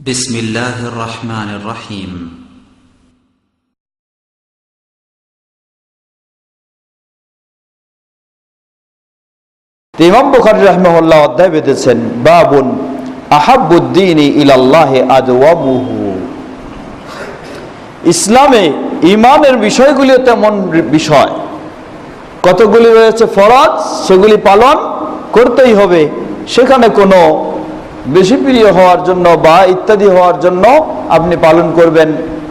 বিসমিল্লাহির রহমানির রহিম। ইমাম বুখারী রাহিমাহুল্লাহ অধ্যায় বেঁধেছেন বাবুন আহাব্বুদ্দীনি ইলাল্লাহি আদওয়ামুহু। ইসলামে ঈমানের বিষয়গুলি তেমন বিষয়, কতগুলি রয়েছে ফরজ, সেগুলি পালন করতেই হবে। সেখানে কোনো বেশি প্রিয় হওয়ার জন্য বা ইত্যাদি হওয়ার জন্য আপনি পালন করবেন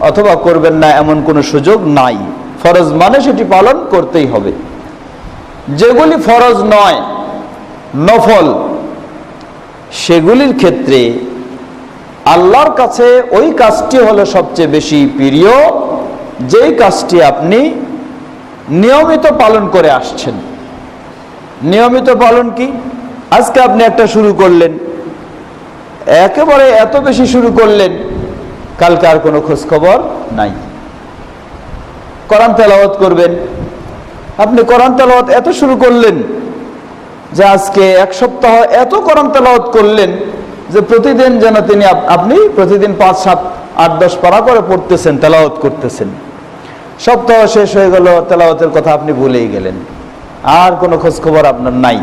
অথবা করবেন না এমন কোনো সুযোগ নাই। ফরজ মানে সেটি পালন করতেই হবে। যেগুলি ফরজ নয়, নফল, সেগুলির ক্ষেত্রে আল্লাহর কাছে ওই কাজটি হলো সবচেয়ে বেশি প্রিয়, যেই কাজটি আপনি নিয়মিত পালন করে আসছেন। নিয়মিত পালন কি? আজকে আপনি একটা শুরু করলেন, একেবারে এত বেশি শুরু করলেন, কালকে আর কোনো খোঁজ খবর নাই। কোরআন তেলাওয়াত করবেন, আপনি কোরআন তেলাওয়াত এত শুরু করলেন যে আজকে এক সপ্তাহ এত কোরআন তেলাওয়াত করলেন যে প্রতিদিন যেন আপনি প্রতিদিন 5, 7, 8, 10 পারা করে পড়তেছেন, তেলাওয়াত করতেছেন। সপ্তাহ শেষ হয়ে গেল, তেলাওয়াতের কথা আপনি ভুলেই গেলেন, আর কোনো খোঁজ খবর আপনার নাই।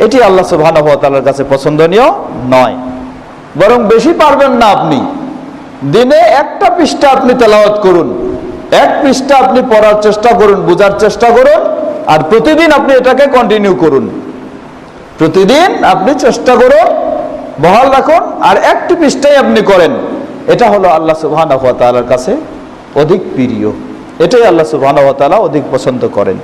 এটি আল্লাহ সুবহানাহু ওয়া তাআলার কাছে পছন্দনীয় নয়। বরং বেশি পারবেন না, আপনি দিনে একটা পৃষ্ঠা আপনি তেলাওয়াত করুন, এক পৃষ্ঠা আপনি পড়ার চেষ্টা করুন, বোঝার চেষ্টা করুন, আর প্রতিদিন আপনি এটাকে কন্টিনিউ করুন। প্রতিদিন আপনি চেষ্টা করুন, বহাল রাখুন, আর একটি পৃষ্ঠাই আপনি করেন। এটা হলো আল্লাহ সুবহানাহু ওয়া তাআলার কাছে অধিক প্রিয়। এটাই আল্লাহ সুবহানাহু ওয়া তাআলা অধিক পছন্দ করেন।